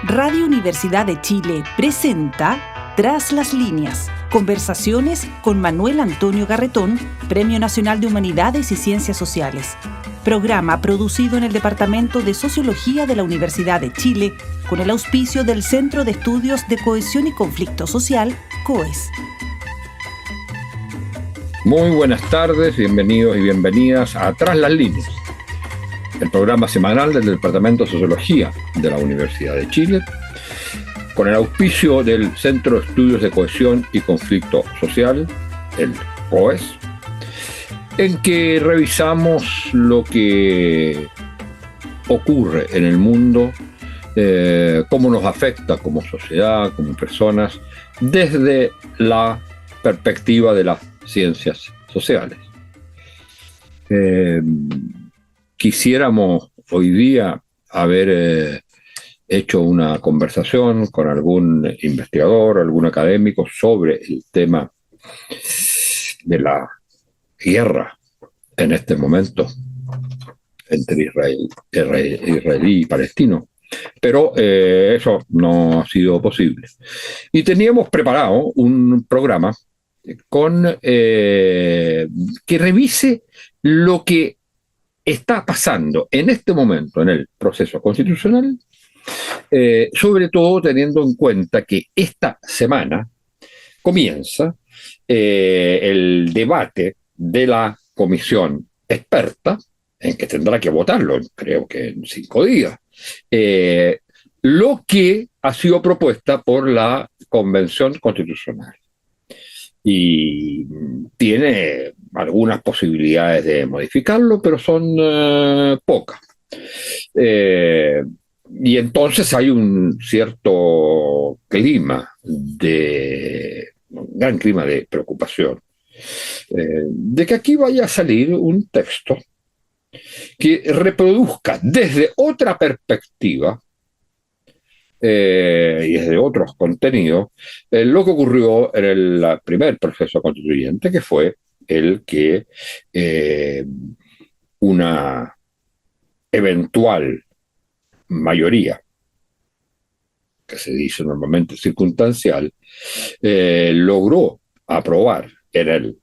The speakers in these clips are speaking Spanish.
Radio Universidad de Chile presenta Tras las líneas, conversaciones con Manuel Antonio Garretón, Premio Nacional de Humanidades y Ciencias Sociales. Programa producido en el Departamento de Sociología de la Universidad de Chile con el auspicio del Centro de Estudios de Cohesión y Conflicto Social, COES. Muy buenas tardes, bienvenidos y bienvenidas a Tras las líneas, el programa semanal del Departamento de Sociología de la Universidad de Chile, con el auspicio del Centro de Estudios de Cohesión y Conflicto Social, el COES, en que revisamos lo que ocurre en el mundo, cómo nos afecta como sociedad, como personas, desde la perspectiva de las ciencias sociales. Quisiéramos hoy día haber hecho una conversación con algún investigador, algún académico sobre el tema de la guerra en este momento entre israelí y palestino, pero eso no ha sido posible. Y teníamos preparado un programa que revise lo que está pasando en este momento en el proceso constitucional, sobre todo teniendo en cuenta que esta semana comienza el debate de la comisión experta, en que tendrá que votarlo, creo que en 5 días, lo que ha sido propuesta por la Convención Constitucional. Y tiene algunas posibilidades de modificarlo, pero son pocas. Y entonces hay un cierto clima un gran clima de preocupación, de que aquí vaya a salir un texto que reproduzca desde otra perspectiva y desde otros contenidos lo que ocurrió en el primer proceso constituyente, que fue el que una eventual mayoría, que se dice normalmente circunstancial, logró aprobar en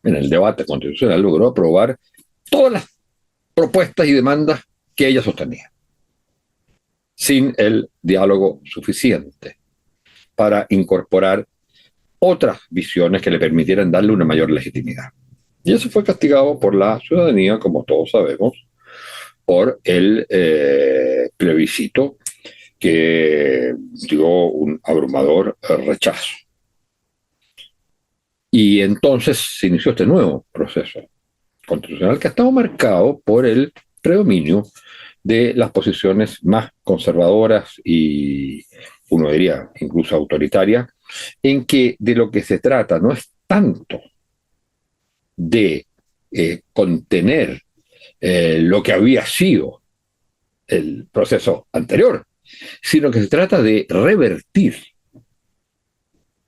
el debate constitucional, logró aprobar todas las propuestas y demandas que ella sostenía, sin el diálogo suficiente para incorporar otras visiones que le permitieran darle una mayor legitimidad. Y eso fue castigado por la ciudadanía, como todos sabemos, por el plebiscito que dio un abrumador rechazo. Y entonces se inició este nuevo proceso constitucional que ha estado marcado por el predominio de las posiciones más conservadoras y, uno diría, incluso autoritarias, en que de lo que se trata no es tanto de contener lo que había sido el proceso anterior, sino que se trata de revertir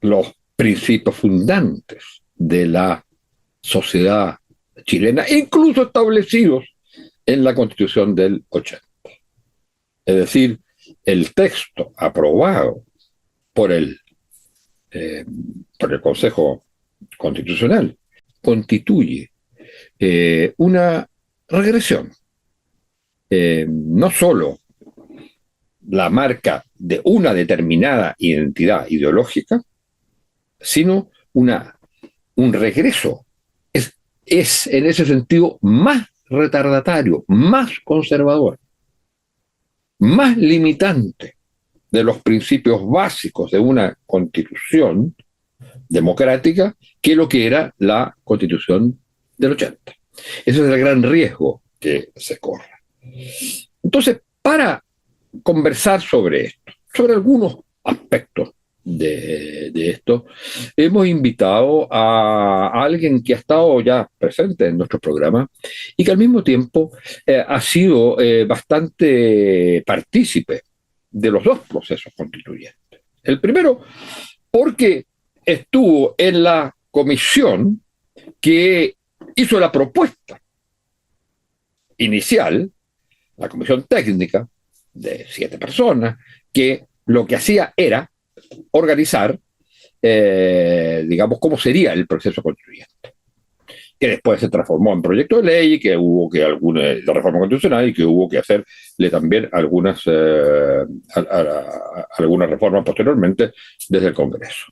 los principios fundantes de la sociedad chilena, incluso establecidos en la Constitución del 80. Es decir, el texto aprobado por el Consejo Constitucional constituye una regresión, no solo la marca de una determinada identidad ideológica, sino un regreso. Es en ese sentido más retardatario, más conservador, más limitante de los principios básicos de una constitución democrática que lo que era la Constitución del 80. Ese es el gran riesgo que se corre. Entonces, para conversar sobre esto, sobre algunos aspectos de esto, hemos invitado a alguien que ha estado ya presente en nuestro programa y que al mismo tiempo ha sido bastante partícipe de los dos procesos constituyentes. El primero, porque estuvo en la comisión que hizo la propuesta inicial, la comisión técnica de 7 personas, que lo que hacía era organizar, digamos, cómo sería el proceso constituyente, que después se transformó en proyecto de ley, que hubo que alguna de reforma constitucional y que hubo que hacerle también algunas reformas posteriormente desde el Congreso.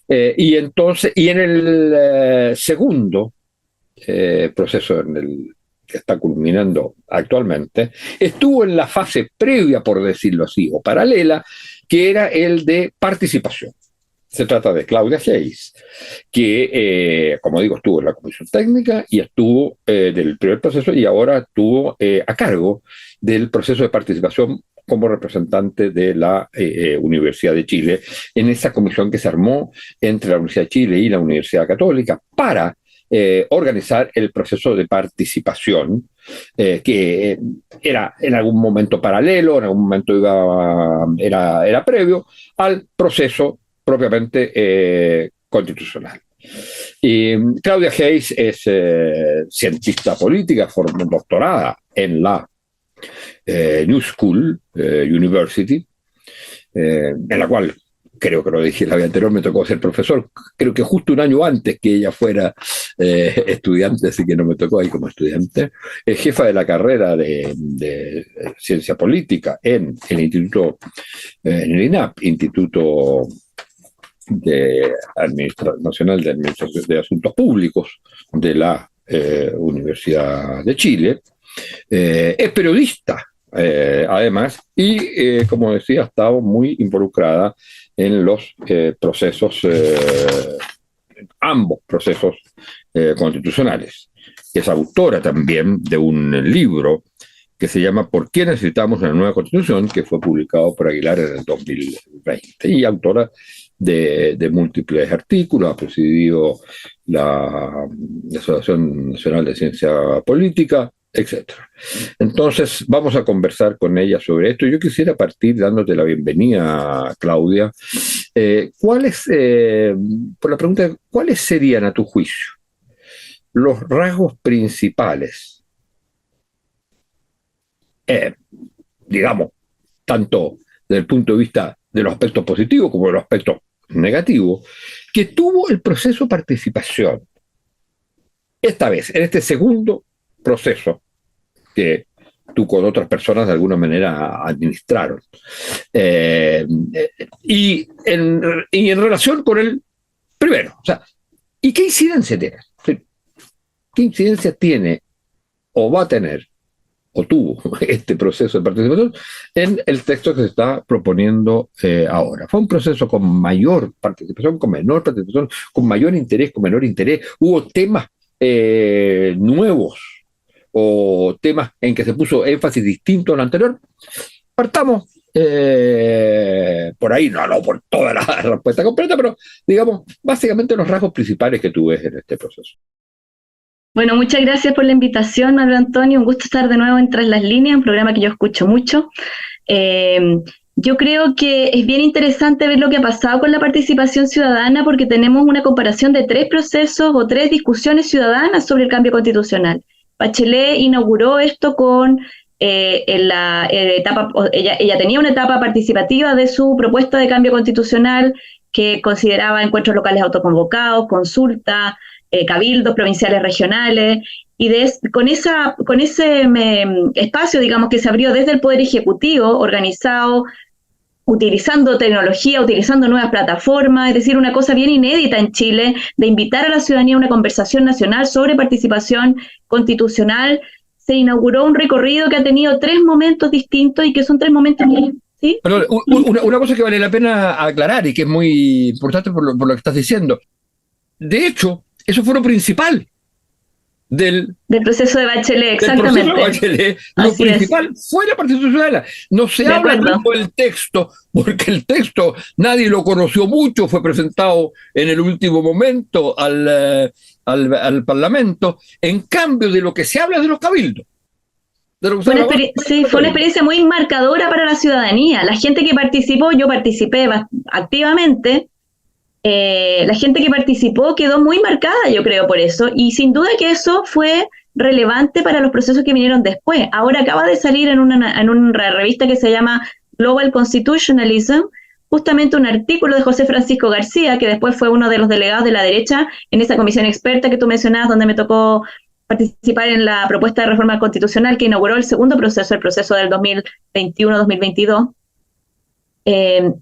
Y en el segundo proceso que está culminando actualmente, estuvo en la fase previa, por decirlo así, o paralela, que era el de participación. Se trata de Claudia Hayes, que, como digo, estuvo en la Comisión Técnica y estuvo del primer proceso y ahora estuvo a cargo del proceso de participación como representante de la Universidad de Chile en esa comisión que se armó entre la Universidad de Chile y la Universidad Católica para organizar el proceso de participación, que era en algún momento paralelo, en algún momento era previo al proceso propiamente constitucional. Y Claudia Hayes es cientista política, doctorada en la New School University, en la cual, creo que lo dije la vez anterior, me tocó ser profesor, creo que justo un año antes que ella fuera estudiante, así que no me tocó ahí como estudiante. Es jefa de la carrera de Ciencia Política en el Instituto, en el INAP, Instituto Nacional de Administración de Asuntos Públicos de la Universidad de Chile. Es periodista, además, y como decía, ha estado muy involucrada en los procesos, ambos procesos constitucionales. Es autora también de un libro que se llama ¿Por qué necesitamos una nueva constitución?, que fue publicado por Aguilar en el 2020, y autora de múltiples artículos, ha presidido la Asociación Nacional de Ciencia Política, etc. Entonces, vamos a conversar con ella sobre esto. Yo quisiera partir dándote la bienvenida, Claudia. Por la pregunta, ¿cuáles serían, a tu juicio, los rasgos principales, digamos, tanto desde el punto de vista de los aspectos positivos como de los aspectos negativos, que tuvo el proceso de participación esta vez, en este segundo proceso que tú con otras personas de alguna manera administraron? Y en relación con el primero, o sea, ¿y qué incidencia tiene? ¿Qué incidencia tiene o va a tener o tuvo este proceso de participación en el texto que se está proponiendo ahora? ¿Fue un proceso con mayor participación, con menor participación, con mayor interés, con menor interés? ¿Hubo temas nuevos o temas en que se puso énfasis distinto al anterior? Partamos por ahí, no por toda la respuesta completa, pero digamos, básicamente los rasgos principales que tú ves en este proceso. Bueno, muchas gracias por la invitación, Manuel Antonio. Un gusto estar de nuevo en Tras las Líneas, un programa que yo escucho mucho. Yo creo que es bien interesante ver lo que ha pasado con la participación ciudadana, porque tenemos una comparación de 3 procesos o 3 discusiones ciudadanas sobre el cambio constitucional. Bachelet inauguró esto con ella tenía una etapa participativa de su propuesta de cambio constitucional que consideraba encuentros locales autoconvocados, consulta, cabildos provinciales regionales, y con ese espacio, digamos, que se abrió desde el Poder Ejecutivo, organizado, utilizando tecnología, utilizando nuevas plataformas, es decir, una cosa bien inédita en Chile, de invitar a la ciudadanía a una conversación nacional sobre participación constitucional. Se inauguró un recorrido que ha tenido 3 momentos distintos y que son 3 momentos que... ¿Sí? Perdón, una cosa que vale la pena aclarar y que es muy importante por lo que estás diciendo. De hecho, eso fue lo principal del proceso de Bachelet, exactamente. Del proceso de Bachelet. Lo principal fue la participación ciudadana. No se habla tanto del texto, porque el texto nadie lo conoció mucho, fue presentado en el último momento al Parlamento. En cambio, de lo que se habla de los cabildos. Fue una experiencia muy marcadora para la ciudadanía. La gente que participó, yo participé activamente. La gente que participó quedó muy marcada, yo creo, por eso, y sin duda que eso fue relevante para los procesos que vinieron después. Ahora acaba de salir en una revista que se llama Global Constitutionalism, justamente un artículo de José Francisco García, que después fue uno de los delegados de la derecha en esa comisión experta que tú mencionabas, donde me tocó participar en la propuesta de reforma constitucional que inauguró el segundo proceso, el proceso del 2021-2022.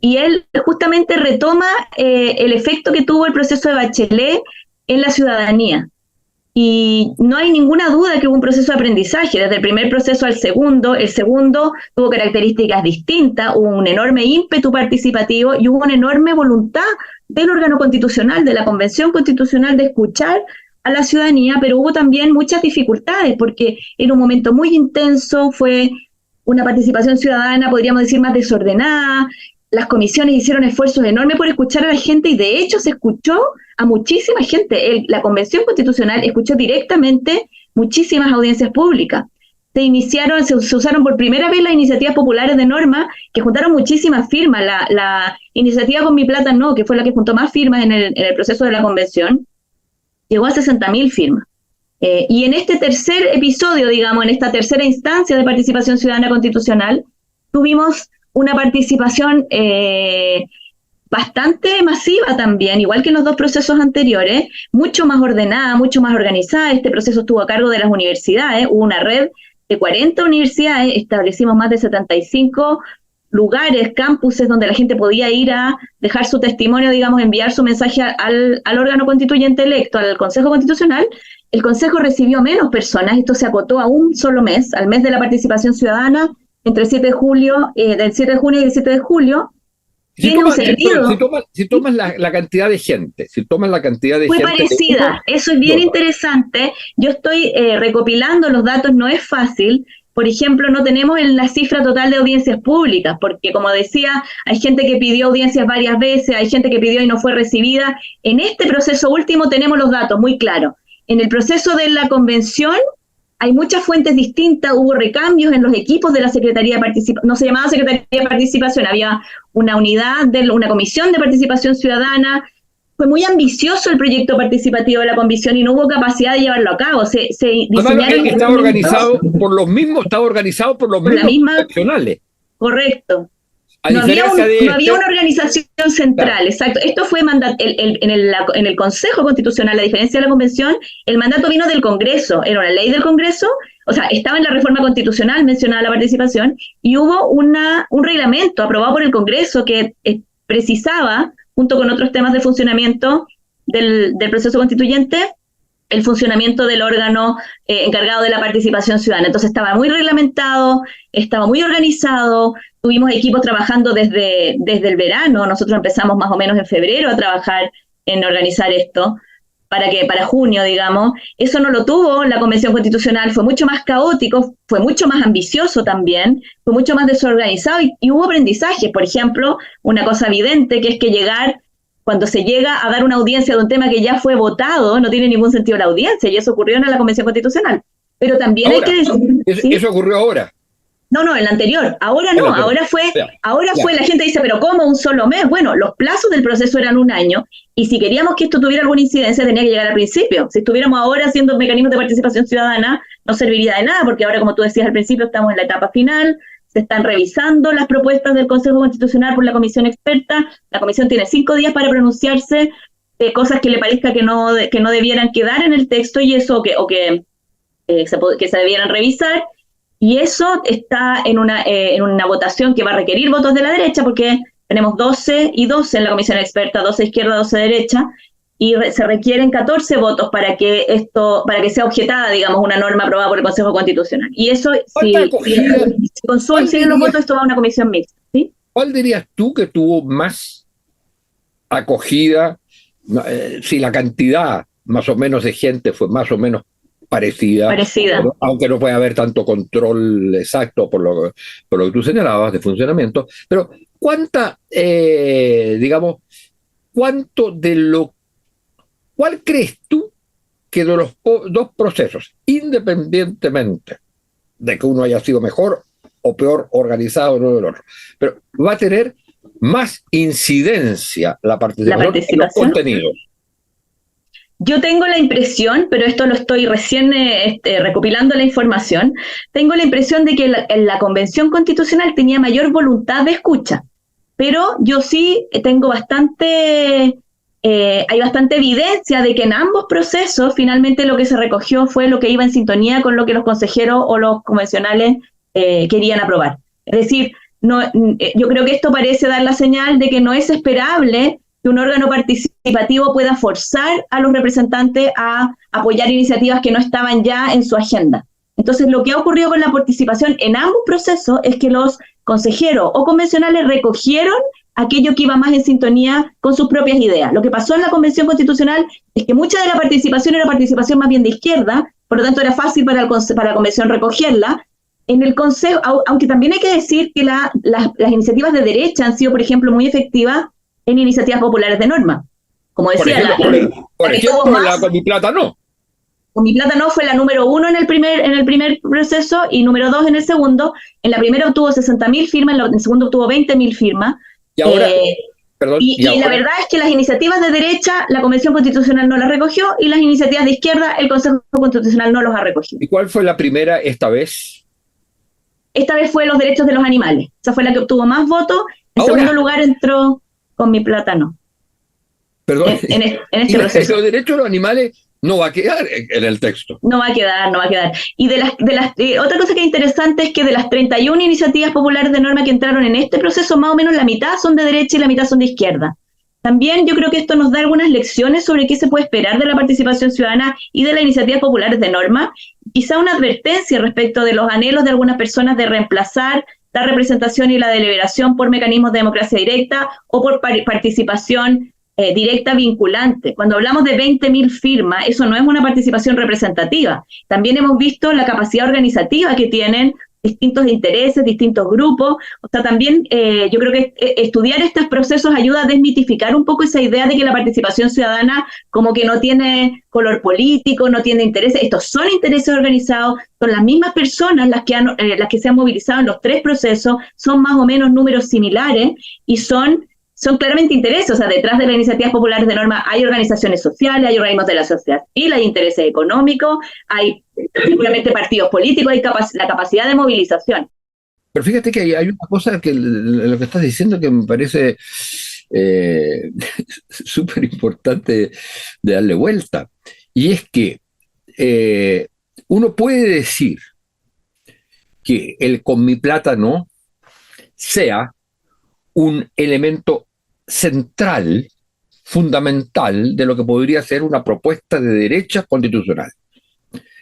Y él justamente retoma el efecto que tuvo el proceso de Bachelet en la ciudadanía. Y no hay ninguna duda que hubo un proceso de aprendizaje, desde el primer proceso al segundo. El segundo tuvo características distintas, hubo un enorme ímpetu participativo y hubo una enorme voluntad del órgano constitucional, de la Convención Constitucional, de escuchar a la ciudadanía, pero hubo también muchas dificultades, porque era un momento muy intenso, fue una participación ciudadana, podríamos decir, más desordenada. Las comisiones hicieron esfuerzos enormes por escuchar a la gente y de hecho se escuchó a muchísima gente. La Convención Constitucional escuchó directamente muchísimas audiencias públicas. Se usaron por primera vez las iniciativas populares de norma que juntaron muchísimas firmas. La iniciativa Con Mi Plata No, que fue la que juntó más firmas en el proceso de la convención, llegó a 60.000 firmas. Y en este tercer episodio, digamos, en esta tercera instancia de participación ciudadana constitucional, tuvimos una participación bastante masiva también, igual que en los dos procesos anteriores, mucho más ordenada, mucho más organizada. Este proceso estuvo a cargo de las universidades, hubo una red de 40 universidades, establecimos más de 75 lugares, campuses donde la gente podía ir a dejar su testimonio, digamos, enviar su mensaje al órgano constituyente electo, al Consejo Constitucional. El Consejo recibió menos personas, esto se acotó a un solo mes, al mes de la participación ciudadana, entre el 7 de julio, del 7 de junio y el 7 de julio. Si tomas la cantidad de gente, fue parecida, eso es bien interesante. Yo estoy recopilando los datos, no es fácil. Por ejemplo, no tenemos la cifra total de audiencias públicas, porque como decía, hay gente que pidió audiencias varias veces, hay gente que pidió y no fue recibida. En este proceso último tenemos los datos muy claros. En el proceso de la convención hay muchas fuentes distintas, hubo recambios en los equipos de la Secretaría de Participación, no se llamaba Secretaría de Participación, había una unidad, una comisión de participación ciudadana. Fue muy ambicioso el proyecto participativo de la convención y no hubo capacidad de llevarlo a cabo. Estaba organizado por los mismos profesionales. Correcto. No había una organización central, claro. Exacto. Esto fue en el Consejo Constitucional, a diferencia de la Convención, el mandato vino del Congreso, era una ley del Congreso, o sea, estaba en la reforma constitucional mencionada la participación, y hubo un reglamento aprobado por el Congreso que precisaba, junto con otros temas de funcionamiento del proceso constituyente, el funcionamiento del órgano encargado de la participación ciudadana. Entonces estaba muy reglamentado, estaba muy organizado, tuvimos equipos trabajando desde el verano, nosotros empezamos más o menos en febrero a trabajar en organizar esto, para junio, digamos. Eso no lo tuvo la Convención Constitucional, fue mucho más caótico, fue mucho más ambicioso también, fue mucho más desorganizado y hubo aprendizajes. Por ejemplo, una cosa evidente que es que cuando se llega a dar una audiencia de un tema que ya fue votado, no tiene ningún sentido la audiencia, y eso ocurrió en la Convención Constitucional. Pero también ahora, hay que decir... ¿sí? Eso ocurrió ahora. No, en la anterior. Ahora no, ahora fue, la gente dice, pero ¿cómo un solo mes? Bueno, los plazos del proceso eran un año, y si queríamos que esto tuviera alguna incidencia, tenía que llegar al principio. Si estuviéramos ahora haciendo mecanismos de participación ciudadana, no serviría de nada, porque ahora, como tú decías al principio, estamos en la etapa final, se están revisando las propuestas del Consejo Constitucional por la comisión experta. La comisión tiene 5 días para pronunciarse de cosas que le parezca que no debieran quedar en el texto, y eso que se debieran revisar. Y eso está en una votación que va a requerir votos de la derecha, porque tenemos 12 y 12 en la comisión experta, 12 izquierda, 12 derecha, y se requieren 14 votos para que sea objetada, digamos, una norma aprobada por el Consejo Constitucional. Y eso, si consiguen los votos, esto va a una comisión mixta, ¿sí? ¿Cuál dirías tú que tuvo más acogida? Si la cantidad más o menos de gente fue más o menos parecida. Aunque no puede haber tanto control exacto por lo que tú señalabas de funcionamiento, pero ¿cuál crees tú que de los dos procesos, independientemente de que uno haya sido mejor o peor organizado uno del otro, pero va a tener más incidencia la participación en los contenidos? Yo tengo la impresión, pero esto lo estoy recién recopilando la información, tengo la impresión de que la Convención Constitucional tenía mayor voluntad de escucha, pero yo sí tengo hay bastante evidencia de que en ambos procesos finalmente lo que se recogió fue lo que iba en sintonía con lo que los consejeros o los convencionales querían aprobar. Es decir, yo creo que esto parece dar la señal de que no es esperable que un órgano participativo pueda forzar a los representantes a apoyar iniciativas que no estaban ya en su agenda. Entonces, lo que ha ocurrido con la participación en ambos procesos es que los consejeros o convencionales recogieron aquello que iba más en sintonía con sus propias ideas. Lo que pasó en la Convención Constitucional es que mucha de la participación era participación más bien de izquierda, por lo tanto era fácil para la Convención recogerla. En el Consejo, aunque también hay que decir que las iniciativas de derecha han sido, por ejemplo, muy efectivas en iniciativas populares de norma. Como decía, por ejemplo, la Con mi plata no. Con mi plata no fue la número 1 en el primer proceso y número 2 en el segundo. En la primera obtuvo 60.000 firmas, en el segundo obtuvo 20.000 firmas. Y ahora, y la verdad es que las iniciativas de derecha, la Convención Constitucional no las recogió, y las iniciativas de izquierda, el Consejo Constitucional no los ha recogido. ¿Y cuál fue la primera esta vez? Esta vez fue los derechos de los animales. Esa fue la que obtuvo más votos. En segundo lugar entró Con mi plata no. Perdón. En este proceso. Los derechos de los animales no va a quedar en el texto. No va a quedar. Y otra cosa que es interesante es que de las 31 iniciativas populares de norma que entraron en este proceso, más o menos la mitad son de derecha y la mitad son de izquierda. También yo creo que esto nos da algunas lecciones sobre qué se puede esperar de la participación ciudadana y de las iniciativas populares de norma. Quizá una advertencia respecto de los anhelos de algunas personas de reemplazar la representación y la deliberación por mecanismos de democracia directa o por participación directa vinculante. Cuando hablamos de 20.000 firmas, eso no es una participación representativa. También hemos visto la capacidad organizativa que tienen distintos intereses, distintos grupos. O sea, también yo creo que estudiar estos procesos ayuda a desmitificar un poco esa idea de que la participación ciudadana como que no tiene color político, no tiene intereses. Estos son intereses organizados, son las mismas personas las que se han movilizado en los tres procesos, son más o menos números similares y son claramente intereses. O sea, detrás de las iniciativas populares de norma hay organizaciones sociales, hay organismos de la sociedad civil, hay intereses económicos, hay seguramente partidos políticos, hay la capacidad de movilización. Pero fíjate que hay una cosa que lo que estás diciendo que me parece súper importante de darle vuelta, y es que uno puede decir que el Con mi plata no sea un elemento central, fundamental, de lo que podría ser una propuesta de derecha constitucional.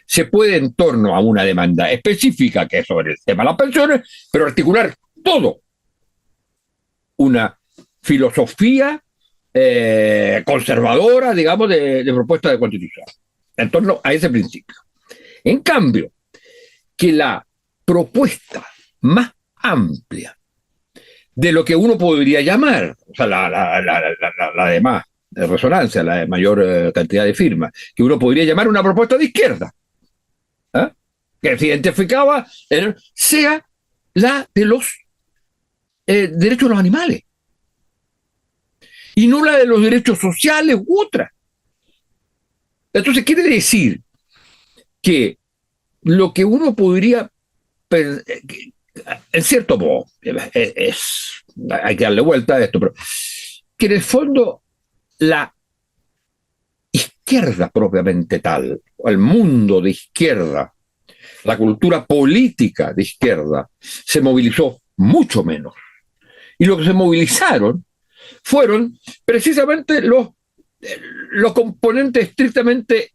Se puede, en torno a una demanda específica, que es sobre el tema de las pensiones, pero articular todo una filosofía conservadora, digamos, de propuesta de constitución, en torno a ese principio. En cambio, que la propuesta más amplia de lo que uno podría llamar, o sea, la de más resonancia, la de mayor cantidad de firmas, que uno podría llamar una propuesta de izquierda, que se identificaba, sea la de los derechos de los animales, y no la de los derechos sociales u otra. Entonces quiere decir que lo que uno podría, en cierto modo, hay que darle vuelta a esto, pero que en el fondo la izquierda propiamente tal, o el mundo de izquierda, la cultura política de izquierda, se movilizó mucho menos. Y lo que se movilizaron fueron precisamente los componentes estrictamente,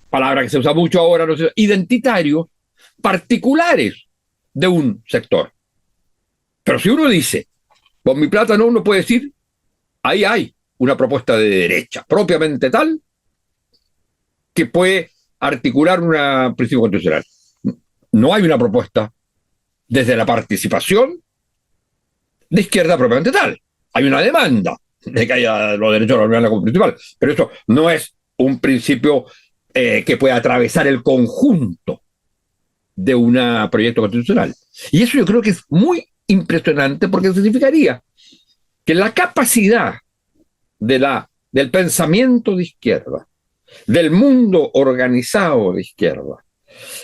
palabra que se usa mucho ahora, no sé, identitarios, particulares de un sector. Pero si uno dice, Con mi plata no, uno puede decir, ahí hay una propuesta de derecha, propiamente tal, que puede articular un principio constitucional. No hay una propuesta desde la participación de izquierda propiamente tal. Hay una demanda de que haya los derechos de la Unión como principal, pero eso no es un principio que pueda atravesar el conjunto de un proyecto constitucional. Y eso yo creo que es muy impresionante, porque significaría que la capacidad de la del pensamiento de izquierda, del mundo organizado de izquierda,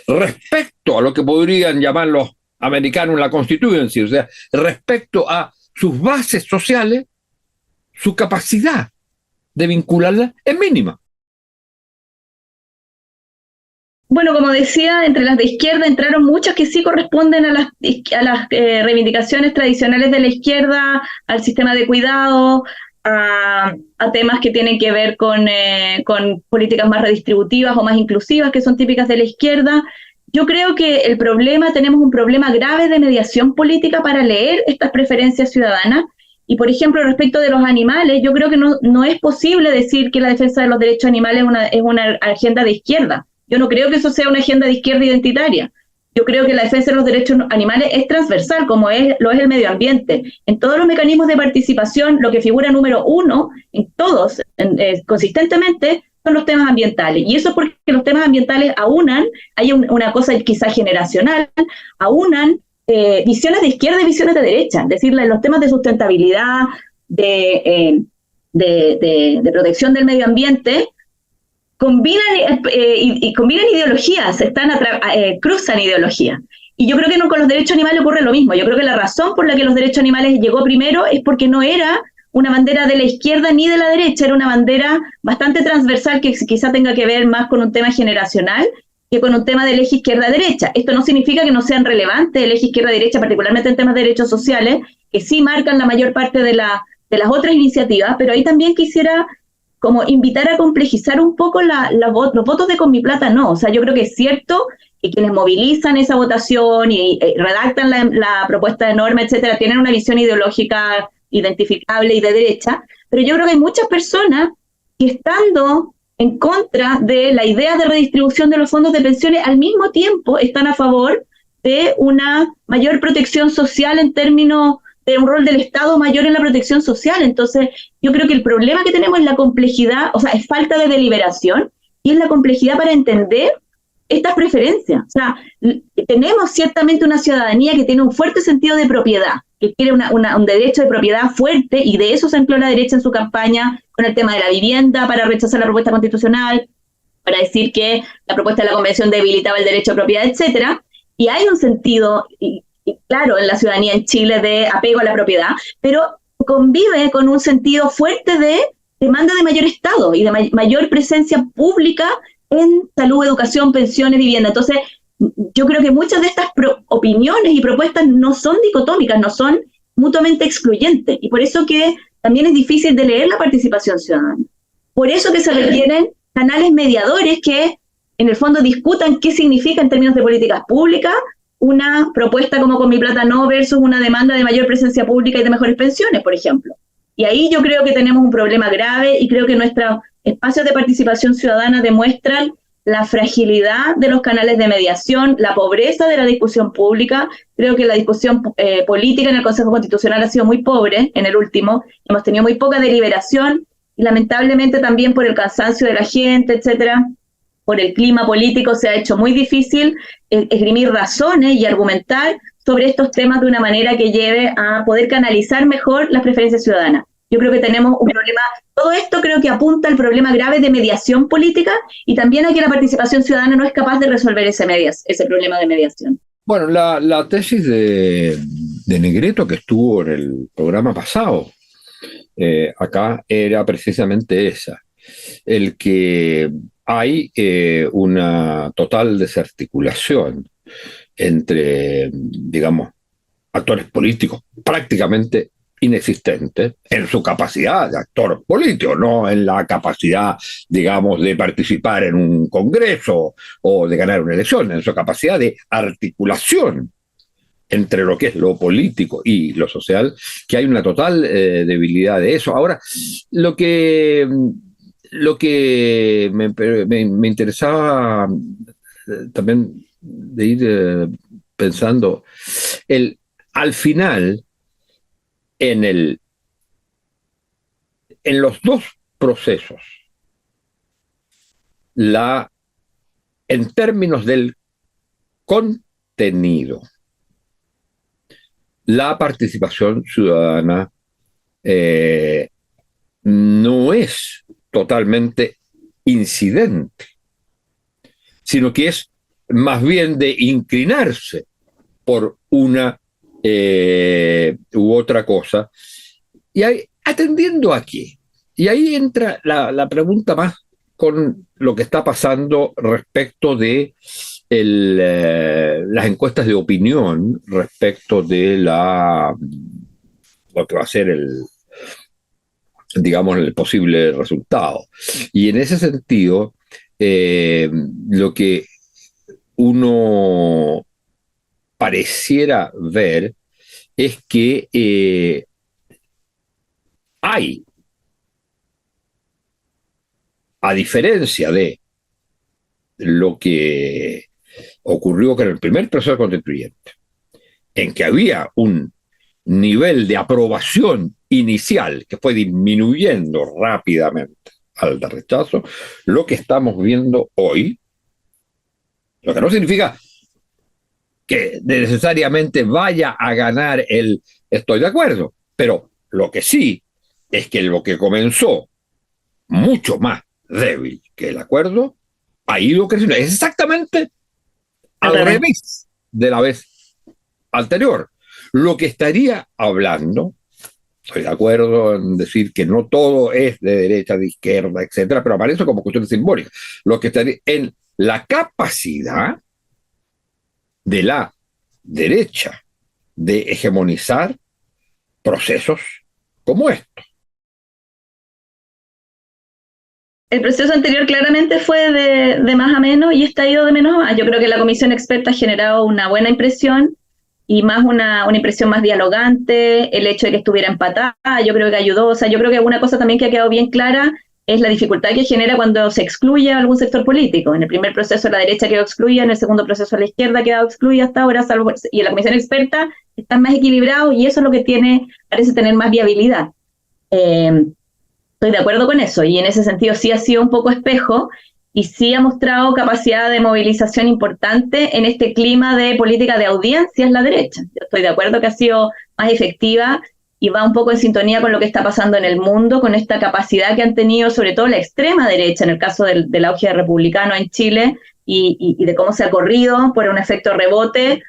respecto a lo que podrían llamar los americanos la constituency, o sea, respecto a sus bases sociales, su capacidad de vincularlas es mínima. Bueno, como decía, entre las de izquierda entraron muchas que sí corresponden a las reivindicaciones tradicionales de la izquierda, al sistema de cuidado, a temas que tienen que ver con políticas más redistributivas o más inclusivas, que son típicas de la izquierda. Yo creo que tenemos un problema grave de mediación política para leer estas preferencias ciudadanas. Y, por ejemplo, respecto de los animales, yo creo que no es posible decir que la defensa de los derechos animales es una agenda de izquierda. Yo no creo que eso sea una agenda de izquierda identitaria. Yo creo que la defensa de los derechos animales es transversal, como lo es el medio ambiente. En todos los mecanismos de participación, lo que figura número uno, en todos, consistentemente, son los temas ambientales. Y eso es porque los temas ambientales aunan, hay una cosa quizá generacional, aunan visiones de izquierda y visiones de derecha. Es decir, los temas de sustentabilidad, de protección del medio ambiente, combinan ideologías, cruzan ideologías. Y yo creo que con los derechos animales ocurre lo mismo. Yo creo que la razón por la que los derechos animales llegó primero es porque no era una bandera de la izquierda ni de la derecha, era una bandera bastante transversal que quizá tenga que ver más con un tema generacional que con un tema del eje izquierda-derecha. Esto no significa que no sean relevantes el eje izquierda-derecha, particularmente en temas de derechos sociales, que sí marcan la mayor parte de las otras iniciativas, pero ahí también quisiera como invitar a complejizar un poco los votos de Con Mi Plata no. O sea, yo creo que es cierto que quienes movilizan esa votación y redactan la propuesta de norma, etcétera, tienen una visión ideológica identificable y de derecha, pero yo creo que hay muchas personas que estando en contra de la idea de redistribución de los fondos de pensiones, al mismo tiempo están a favor de una mayor protección social en términos de un rol del Estado mayor en la protección social. Entonces, yo creo que el problema que tenemos es la complejidad, o sea, es falta de deliberación y es la complejidad para entender estas preferencias. O sea, tenemos ciertamente una ciudadanía que tiene un fuerte sentido de propiedad, que quiere un derecho de propiedad fuerte, y de eso se empleó la derecha en su campaña con el tema de la vivienda, para rechazar la propuesta constitucional, para decir que la propuesta de la Convención debilitaba el derecho de propiedad, etcétera. Y hay un sentido, y claro, en la ciudadanía en Chile de apego a la propiedad, pero convive con un sentido fuerte de demanda de mayor Estado y de mayor presencia pública en salud, educación, pensiones, vivienda. Entonces, yo creo que muchas de estas opiniones y propuestas no son dicotómicas, no son mutuamente excluyentes, y por eso que también es difícil de leer la participación ciudadana. Por eso que se requieren canales mediadores que, en el fondo, discutan qué significa en términos de políticas públicas una propuesta como Con Mi Plata no versus una demanda de mayor presencia pública y de mejores pensiones, por ejemplo. Y ahí yo creo que tenemos un problema grave, y creo que nuestros espacios de participación ciudadana demuestran la fragilidad de los canales de mediación, la pobreza de la discusión pública. Creo que la discusión política en el Consejo Constitucional ha sido muy pobre en el último. Hemos tenido muy poca deliberación, y lamentablemente también por el cansancio de la gente, etcétera, por el clima político, se ha hecho muy difícil esgrimir razones y argumentar sobre estos temas de una manera que lleve a poder canalizar mejor las preferencias ciudadanas. Yo creo que tenemos un problema, todo esto creo que apunta al problema grave de mediación política, y también a que la participación ciudadana no es capaz de resolver ese problema de mediación. Bueno, la tesis de Negreto, que estuvo en el programa pasado, acá, era precisamente esa, el que hay una total desarticulación entre, digamos, actores políticos prácticamente inexistentes en su capacidad de actor político, no en la capacidad, digamos, de participar en un congreso o de ganar una elección, en su capacidad de articulación entre lo que es lo político y lo social, que hay una total debilidad de eso. Ahora, lo que me interesaba también de ir pensando, al final, en los dos procesos, en términos del contenido, la participación ciudadana no es totalmente incidente, sino que es más bien de inclinarse por una u otra cosa. Y ahí, atendiendo a qué. Y ahí entra la pregunta más con lo que está pasando respecto de las encuestas de opinión, respecto de lo que va a ser digamos, el posible resultado. Y en ese sentido, lo que uno pareciera ver es que hay, a diferencia de lo que ocurrió con el primer proceso constituyente, en que había un nivel de aprobación inicial que fue disminuyendo rápidamente al de rechazo, lo que estamos viendo hoy, lo que no significa que necesariamente vaya a ganar el estoy de acuerdo, pero lo que sí es que lo que comenzó mucho más débil que el acuerdo ha ido creciendo. Es exactamente al revés de la vez anterior. Lo que estaría hablando, estoy de acuerdo en decir que no todo es de derecha, de izquierda, etcétera, pero aparece como cuestión simbólica. Lo que estaría en la capacidad de la derecha de hegemonizar procesos como estos. El proceso anterior claramente fue de más a menos y este ha ido de menos a más. Yo creo que la comisión experta ha generado una buena impresión y más una impresión más dialogante, el hecho de que estuviera empatada, yo creo que ayudó. O sea, yo creo que una cosa también que ha quedado bien clara es la dificultad que genera cuando se excluye a algún sector político. En el primer proceso la derecha quedó excluida, en el segundo proceso la izquierda ha quedado excluida hasta ahora, y en la comisión experta están más equilibrados y eso es lo que parece tener más viabilidad. Estoy de acuerdo con eso y en ese sentido sí ha sido un poco espejo y sí ha mostrado capacidad de movilización importante en este clima de política de audiencias la derecha. Yo estoy de acuerdo que ha sido más efectiva y va un poco en sintonía con lo que está pasando en el mundo, con esta capacidad que han tenido sobre todo la extrema derecha, en el caso del auge de republicano en Chile y de cómo se ha corrido por un efecto rebote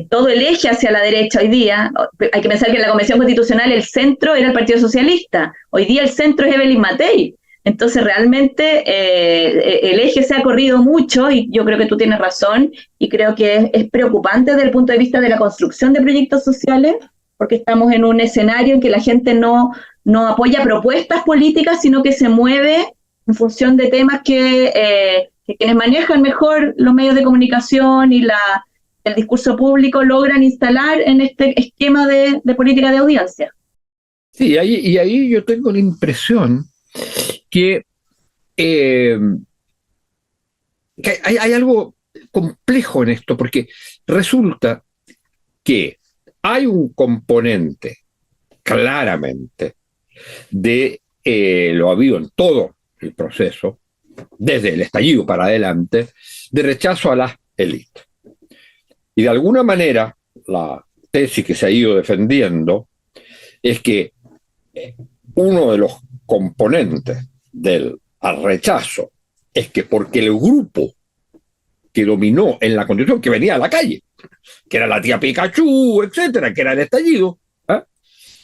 todo el eje hacia la derecha hoy día. Hay que pensar que en la Convención Constitucional el centro era el Partido Socialista, hoy día el centro es Evelyn Matei. Entonces realmente el eje se ha corrido mucho y yo creo que tú tienes razón y creo que es preocupante desde el punto de vista de la construcción de proyectos sociales porque estamos en un escenario en que la gente no apoya propuestas políticas sino que se mueve en función de temas que quienes manejan mejor los medios de comunicación y el discurso público logran instalar en este esquema de política de audiencia. Sí, y ahí yo tengo la impresión que hay algo complejo en esto, porque resulta que hay un componente claramente lo ha habido en todo el proceso, desde el estallido para adelante, de rechazo a las élites. Y de alguna manera, la tesis que se ha ido defendiendo es que uno de los componentes del rechazo es que porque el grupo que dominó en la Constitución, que venía a la calle, que era la tía Pikachu, etcétera, que era el estallido,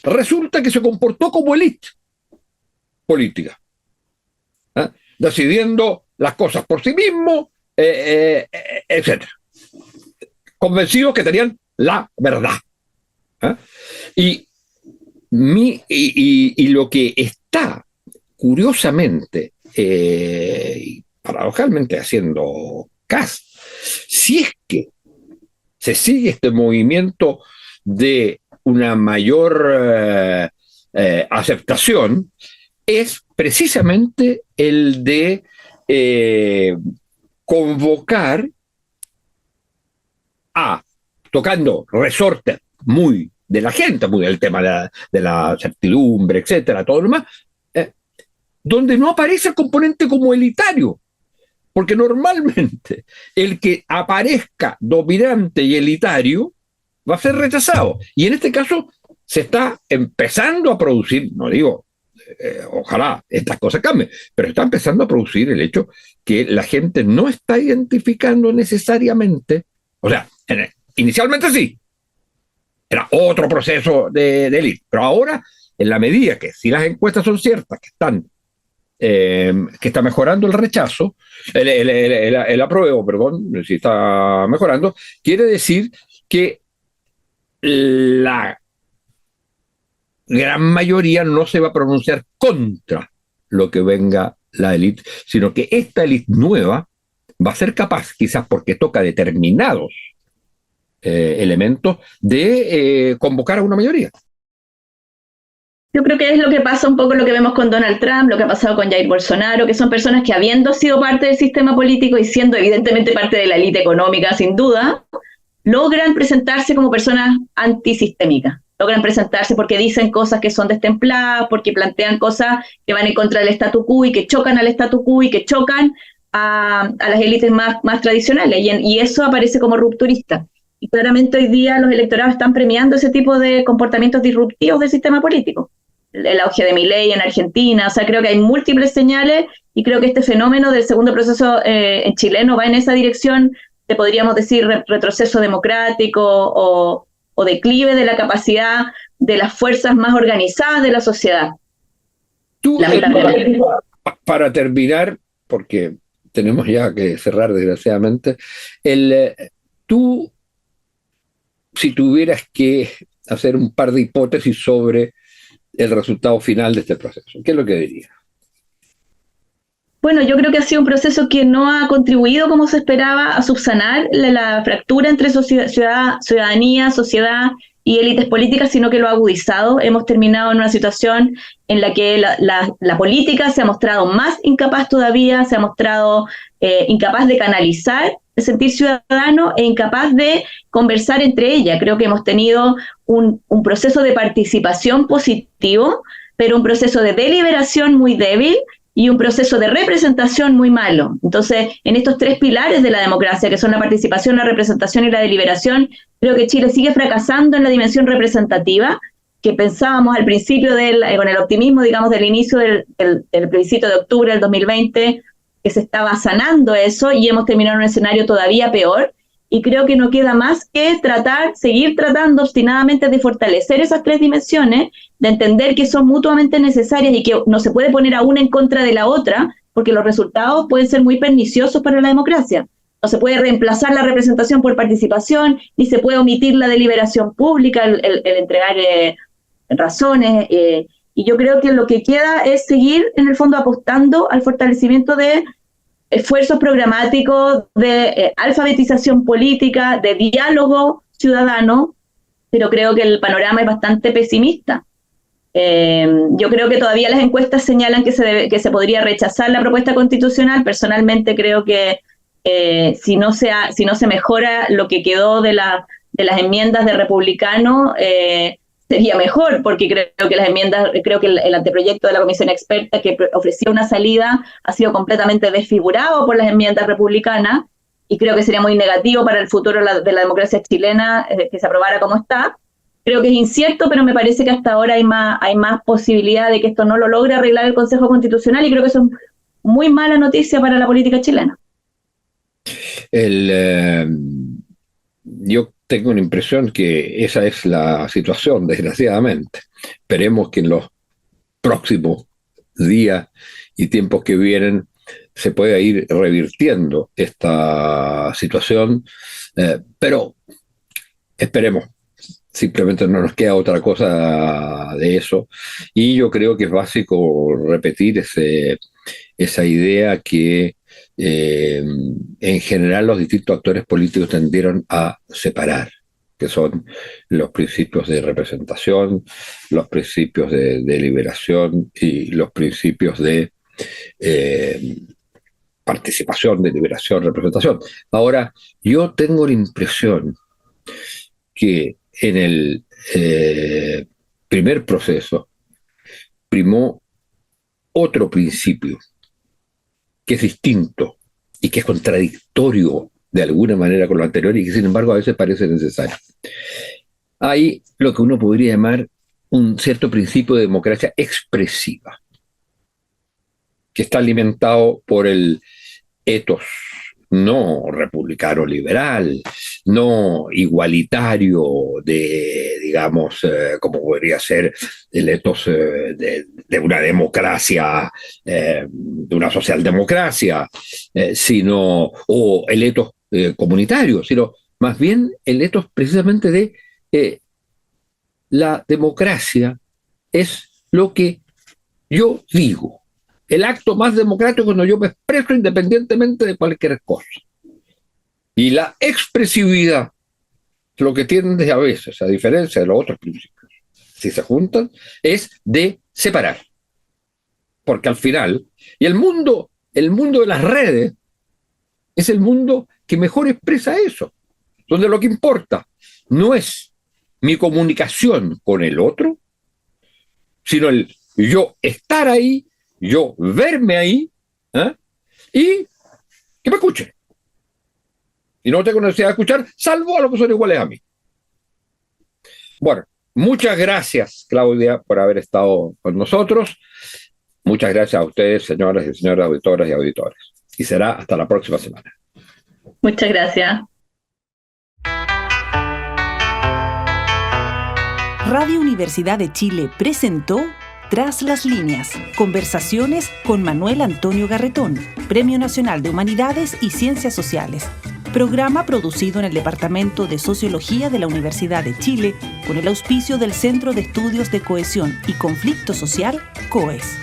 resulta que se comportó como élite política, decidiendo las cosas por sí mismo, etcétera. Convencidos que tenían la verdad. Y lo que está curiosamente paradojalmente haciendo caso, si es que se sigue este movimiento de una mayor aceptación, es precisamente el de convocar tocando resortes muy de la gente, muy del tema de la certidumbre, etcétera, todo lo demás, donde no aparece el componente como elitario, porque normalmente el que aparezca dominante y elitario va a ser rechazado, y en este caso se está empezando a producir, no digo, ojalá estas cosas cambien, pero está empezando a producir el hecho que la gente no está identificando necesariamente, o sea, inicialmente sí, era otro proceso de élite, pero ahora, en la medida que si las encuestas son ciertas, que está mejorando el rechazo, el apruebo, perdón, si está mejorando, quiere decir que la gran mayoría no se va a pronunciar contra lo que venga la élite, sino que esta élite nueva va a ser capaz, quizás porque toca determinados elementos, de convocar a una mayoría. Yo creo que es lo que pasa un poco lo que vemos con Donald Trump, lo que ha pasado con Jair Bolsonaro, que son personas que habiendo sido parte del sistema político y siendo evidentemente parte de la élite económica, sin duda, logran presentarse como personas antisistémicas. Logran presentarse porque dicen cosas que son destempladas, porque plantean cosas que van en contra del statu quo y que chocan al statu quo y que chocan a las élites más tradicionales. Y eso aparece como rupturista. Y claramente hoy día los electorados están premiando ese tipo de comportamientos disruptivos del sistema político. El auge de Milei en Argentina, o sea, creo que hay múltiples señales y creo que este fenómeno del segundo proceso en chileno va en esa dirección de, podríamos decir, retroceso democrático o declive de la capacidad de las fuerzas más organizadas de la sociedad. Tú, para terminar, porque tenemos ya que cerrar desgraciadamente, tú, si tuvieras que hacer un par de hipótesis sobre el resultado final de este proceso, ¿qué es lo que dirías? Bueno, yo creo que ha sido un proceso que no ha contribuido como se esperaba a subsanar la fractura entre ciudadanía, sociedad y élites políticas, sino que lo ha agudizado. Hemos terminado en una situación en la que la política se ha mostrado más incapaz todavía, se ha mostrado incapaz de canalizar el sentir ciudadano e incapaz de conversar entre ellas. Creo que hemos tenido un proceso de participación positivo, pero un proceso de deliberación muy débil y un proceso de representación muy malo. Entonces, en estos tres pilares de la democracia, que son la participación, la representación y la deliberación, creo que Chile sigue fracasando en la dimensión representativa, que pensábamos al principio, con el optimismo, digamos, del inicio del plebiscito de octubre del 2020, que se estaba sanando eso, y hemos terminado en un escenario todavía peor, y creo que no queda más que seguir tratando obstinadamente de fortalecer esas tres dimensiones, de entender que son mutuamente necesarias y que no se puede poner a una en contra de la otra, porque los resultados pueden ser muy perniciosos para la democracia. No se puede reemplazar la representación por participación, ni se puede omitir la deliberación pública, el entregar razones, y yo creo que lo que queda es seguir, en el fondo, apostando al fortalecimiento de esfuerzos programáticos, de alfabetización política, de diálogo ciudadano, pero creo que el panorama es bastante pesimista. Yo creo que todavía las encuestas señalan que se podría rechazar la propuesta constitucional. Personalmente creo que si no se mejora lo que quedó de las enmiendas de Republicano, sería mejor, porque creo que el anteproyecto de la comisión experta que ofrecía una salida ha sido completamente desfigurado por las enmiendas republicanas, y creo que sería muy negativo para el futuro de la democracia chilena que se aprobara como está. Creo que es incierto, pero me parece que hasta ahora hay más posibilidad de que esto no lo logre arreglar el Consejo Constitucional, y creo que eso es muy mala noticia para la política chilena. Yo tengo una impresión que esa es la situación, desgraciadamente. Esperemos que en los próximos días y tiempos que vienen se pueda ir revirtiendo esta situación, pero esperemos. Simplemente no nos queda otra cosa de eso. Y yo creo que es básico repetir esa idea que en general los distintos actores políticos tendieron a separar, que son los principios de representación, los principios de deliberación y los principios de participación, deliberación, representación. Ahora, yo tengo la impresión que en el primer proceso primó otro principio que es distinto y que es contradictorio de alguna manera con lo anterior y que sin embargo a veces parece necesario. Hay lo que uno podría llamar un cierto principio de democracia expresiva, que está alimentado por el ethos no republicano liberal, no igualitario de, digamos, como podría ser el ethos de una democracia, de una socialdemocracia, sino, o el ethos comunitario, sino más bien el ethos precisamente de la democracia es lo que yo digo. El acto más democrático es cuando yo me expreso independientemente de cualquier cosa. Y la expresividad, lo que tiende a veces, a diferencia de los otros principios, si se juntan, es de separar. Porque al final, y el mundo de las redes es el mundo que mejor expresa eso, donde lo que importa no es mi comunicación con el otro, sino el yo estar ahí, yo verme ahí, y que me escuchen. Y no tengo necesidad de escuchar, salvo a los que son iguales a mí. Bueno, muchas gracias, Claudia, por haber estado con nosotros. Muchas gracias a ustedes, señoras y señores auditoras y auditores. Y será hasta la próxima semana. Muchas gracias. Radio Universidad de Chile presentó Tras las líneas, conversaciones con Manuel Antonio Garretón, Premio Nacional de Humanidades y Ciencias Sociales. Programa producido en el Departamento de Sociología de la Universidad de Chile con el auspicio del Centro de Estudios de Cohesión y Conflicto Social, COES.